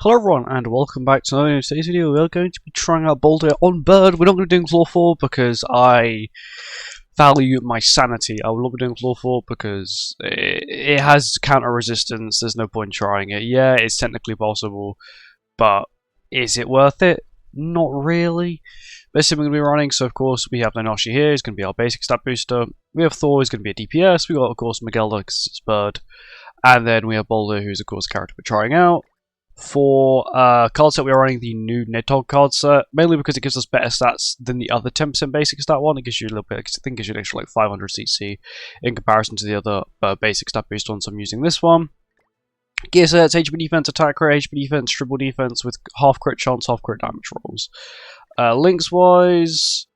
Hello everyone and welcome back to another today's video. We're going to be trying out BALDR on Bird. We're not going to be doing Floor 4 because I value my sanity. I will not be doing Floor 4 because it has counter resistance. There's no point trying it. Yeah, it's technically possible, but is it worth it? Not really. This is we're going to be running, so of course we have Nanashi here. He's going to be our basic stat booster. We have Thor, who's going to be a DPS. We got of course Miguel because it's Bird. And then we have BALDR, who's of course a character we're trying out. For card set, we are running the new Nidhogg card set, mainly because it gives us better stats than the other 10% basic stat one. It gives you a little bit, I think it gives you an extra like 500 CC in comparison to the other basic stat boost ones. I'm using this one. Gear sets, HP defense, attack crit, HP defense, triple defense with half crit chance, half crit damage rolls. Links wise,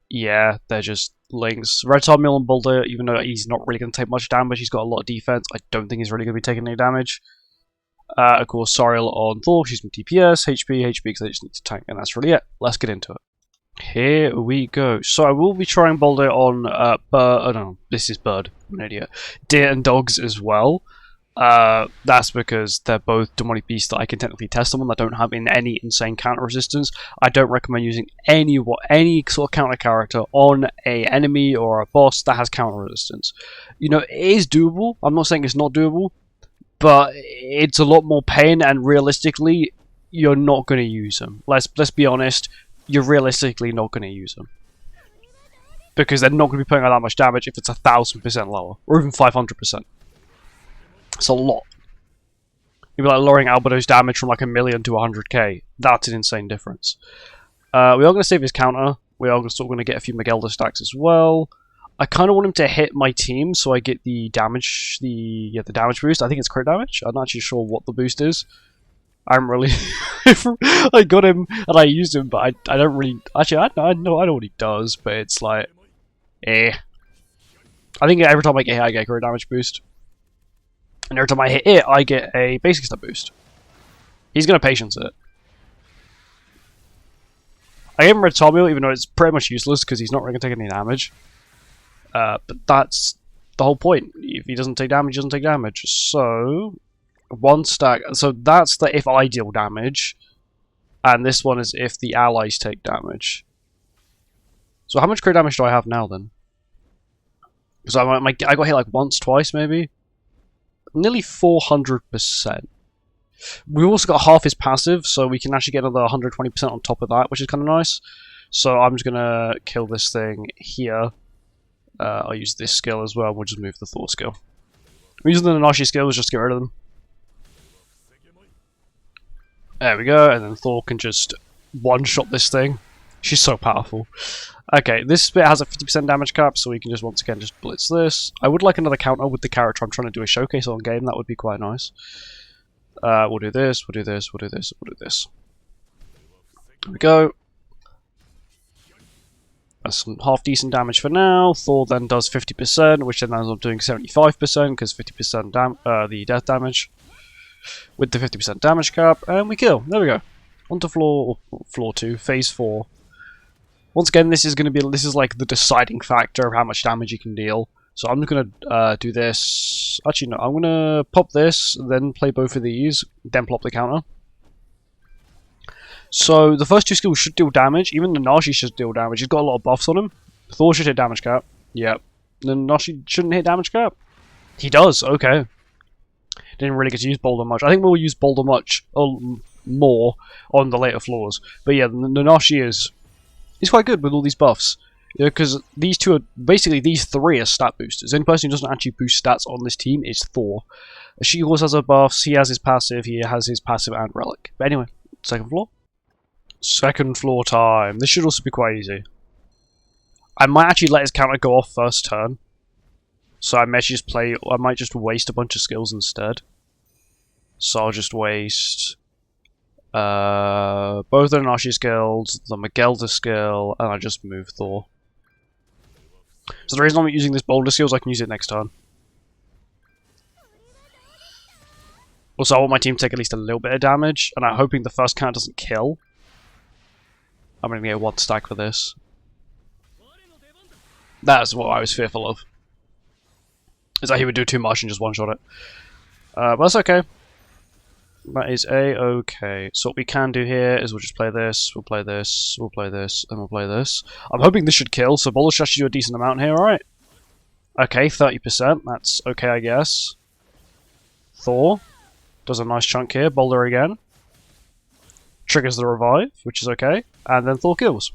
yeah, they're just links. Red Mill and BALDR, even though he's not really going to take much damage, he's got a lot of defense. I don't think he's really going to be taking any damage. Of course, Sariel on Thor, she's from DPS, HP because they just need to tank, and that's really it. Let's get into it. Here we go. So I will be trying BALDR on no, this is Bird, I'm an idiot. Deer and dogs as well. That's because they're both demonic beasts that I can technically test them on that don't have any insane counter resistance. I don't recommend using any sort of counter character on a enemy or a boss that has counter resistance. You know, it is doable. I'm not saying it's not doable, but it's a lot more pain, and realistically, you're not going to use them. Let's be honest, you're realistically not going to use them. Because they're not going to be putting out that much damage if it's 1,000% lower, or even 500%. It's a lot. You'd be like lowering Albedo's damage from like 1,000,000 to 100k. That's an insane difference. We are going to save his counter. We are still going to get a few Miguel stacks as well. I kind of want him to hit my team so I get the damage, the damage boost. I think it's crit damage. I'm not actually sure what the boost is. I'm really... I got him and I used him, but I don't really... Actually, I know what he does, but it's like... I think every time I get hit, I get a crit damage boost. And every time I hit it, I get a basic stat boost. He's going to patience it. I gave him Red Tomio, even though it's pretty much useless because he's not really going to take any damage. But that's the whole point. If he doesn't take damage, he doesn't take damage. So, one stack. So that's the if I deal damage, and this one is if the allies take damage. So how much crit damage do I have now then? Because I got hit like once, twice maybe. Nearly 400%. We've also got half his passive, so we can actually get another 120% on top of that, which is kind of nice. So I'm just gonna kill this thing here. I'll use this skill as well. We'll just move the Thor skill. I'm using the Nanashi skills just to get rid of them. There we go, and then Thor can just one-shot this thing. She's so powerful. Okay, this bit has a 50% damage cap, so we can just once again just blitz this. I would like another counter with the character I'm trying to do a showcase on game. That would be quite nice. We'll do this, we'll do this, we'll do this, we'll do this. There we go. That's some half decent damage for now. Thor then does 50%, which then ends up doing 75% because 50% the death damage with the 50% damage cap, and we kill. There we go. On to floor 2, phase 4. Once again, this is like the deciding factor of how much damage you can deal. So I'm just gonna do this. Actually, no, I'm gonna pop this, then play both of these, then plop the counter. So the first two skills should deal damage. Even the Nanashi should deal damage. He's got a lot of buffs on him. Thor should hit damage cap. Yep. The Nanashi shouldn't hit damage cap. He does. Okay. Didn't really get to use BALDR much. I think we'll use BALDR much more on the later floors. But yeah, the Nanashi is quite good with all these buffs. Because these two are basically these three are stat boosters. The only person who doesn't actually boost stats on this team is Thor. She also has her buffs. He has his passive. He has his passive and relic. But anyway, second floor. Second floor time. This should also be quite easy. I might actually let his counter go off first turn. So I might just waste a bunch of skills instead. So I'll just waste both the Nanashi skills, the Miguel skill, and I just move Thor. So the reason I'm using this BALDR skill is I can use it next turn. Also, I want my team to take at least a little bit of damage, and I'm hoping the first count doesn't kill. I'm going to get one stack for this. That's what I was fearful of. Is that he would do too much and just one-shot it. But that's okay. That is a-okay. So what we can do here is we'll just play this, we'll play this, we'll play this, and we'll play this. I'm hoping this should kill, so BALDR should actually do a decent amount here, alright? Okay, 30%, that's okay I guess. Thor does a nice chunk here, BALDR again. Triggers the revive, which is okay, and then Thor kills.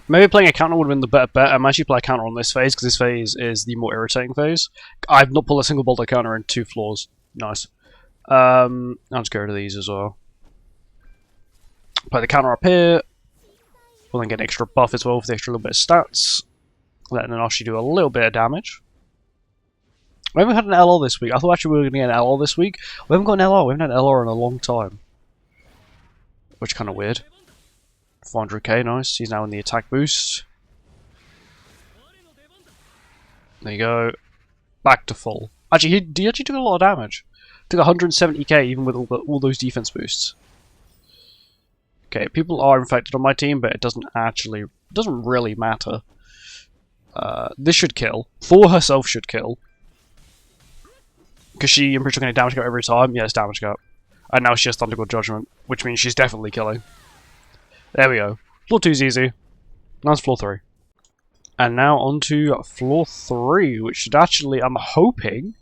Maybe playing a counter would have been the better bet. I'm actually playing a counter on this phase, because this phase is the more irritating phase. I've not pulled a single BALDR counter in 2 floors. Nice. I'll just get rid of these as well. Play the counter up here. We'll then get an extra buff as well for the extra little bit of stats. Letting then actually do a little bit of damage. We haven't had an LR this week. I thought actually we were going to get an LR this week. We haven't got an LR. We haven't had an LR in a long time. Which is kind of weird. 400k, nice. He's now in the attack boost. There you go. Back to full. Actually, he actually took a lot of damage. Took 170k even with all those defense boosts. Okay, people are infected on my team, but it doesn't really matter. This should kill. Thor herself should kill. Because I'm pretty sure going to damage cap every time. Yes, damage cap. And now she has Thunder God Judgment, which means she's definitely killing. There we go. Floor 2's easy. Now it's floor 3. And now on to floor 3, which should actually, I'm hoping...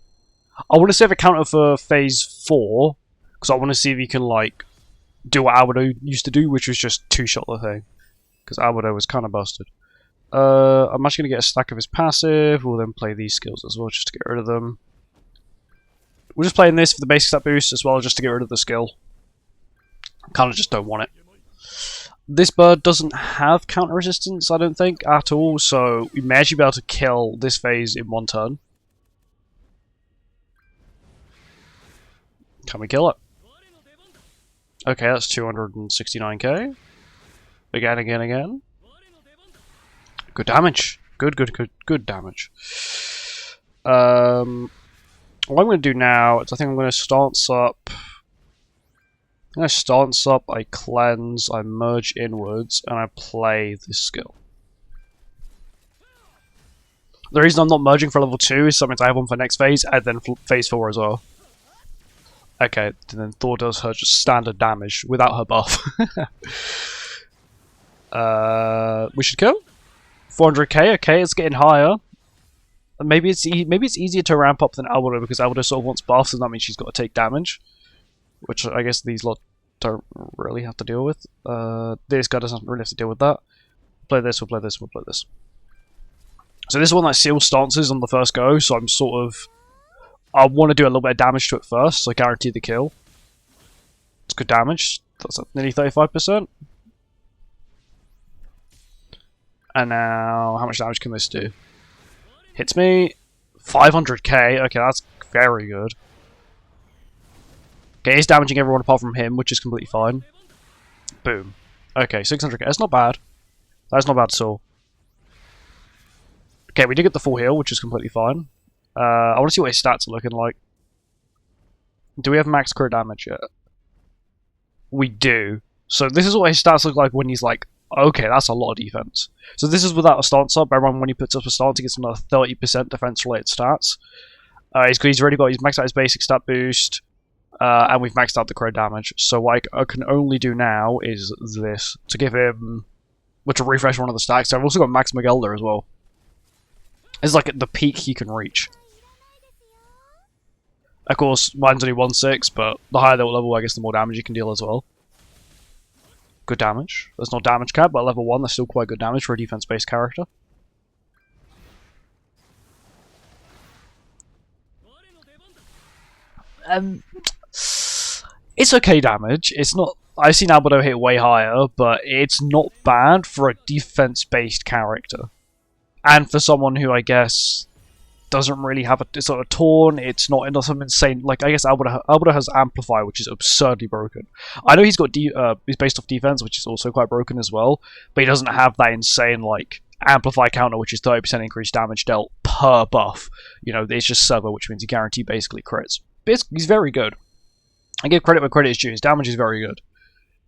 I want to save a counter for phase 4, because I want to see if you can, like, do what Albedo used to do, which was just 2-shot the thing. Because Albedo was kind of busted. I'm actually going to get a stack of his passive. We'll then play these skills as well, just to get rid of them. We're just playing this for the basic stat boost as well, just to get rid of the skill. Kind of just don't want it. This bird doesn't have counter resistance, I don't think, at all, so we may actually be able to kill this phase in 1 turn. Can we kill it? Okay, that's 269k. Again. Good damage. Good damage. What I'm going to do now is I think I'm going to stance up. I cleanse, I merge inwards, and I play this skill. The reason I'm not merging for level 2 is something I have on for next phase, and then phase 4 as well. Okay, and then Thor does her just standard damage without her buff. We should kill. 400k, okay, it's getting higher. Maybe it's easier to ramp up than Albedo because Albedo sort of wants buffs, and that means she's got to take damage. Which I guess these lot don't really have to deal with. This guy doesn't really have to deal with that. Play this, we'll play this, we'll play this. So this is one that seals stances on the first go, so I'm sort of... I want to do a little bit of damage to it first, so I guarantee the kill. It's good damage. That's nearly 35%. And now, how much damage can this do? Hits me. 500k. Okay, that's very good. Okay, he's damaging everyone apart from him, which is completely fine. Boom. Okay, 600k. That's not bad. That's not bad at all. Okay, we did get the full heal, which is completely fine. I want to see what his stats are looking like. Do we have max crit damage yet? We do. So this is what his stats look like when he's like, okay, that's a lot of defense. So this is without a stance up. Everyone, when he puts up a stance, he gets another 30% defense-related stats. He's already got, he's maxed out his basic stat boost, and we've maxed out the crit damage. So what I can only do now is this, to give him, which will refresh one of the stacks. So I've also got max BALDR as well. It's like at the peak he can reach. Of course, mine's only 1/6, but the higher the level, I guess the more damage you can deal as well. Good damage. There's no damage cap, but at level 1, that's still quite good damage for a defense-based character. It's okay damage. It's not... I've seen Albedo hit way higher, but it's not bad for a defense-based character. And for someone who, I guess, doesn't really have a sort of Torn, it's not some insane... Like, I guess Albedo has Amplify, which is absurdly broken. I know he's got he's based off defense, which is also quite broken as well, but he doesn't have that insane, like, Amplify counter, which is 30% increased damage dealt per buff. You know, it's just server, which means he guarantee basically crits. But he's very good. I give credit where credit is due. His damage is very good.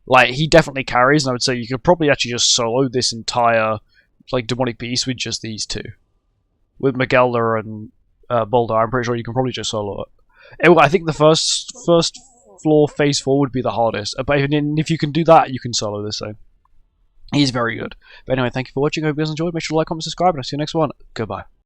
Like, he definitely carries, and I would say you could probably actually just solo this entire, like, demonic beast with just these two. With BALDR and BALDR, I'm pretty sure you can probably just solo it. I think the first floor phase 4 would be the hardest. But if you can do that, you can solo this thing. He's very good. But anyway, thank you for watching. I hope you guys enjoyed. Make sure to like, comment, subscribe, and I'll see you next one. Goodbye.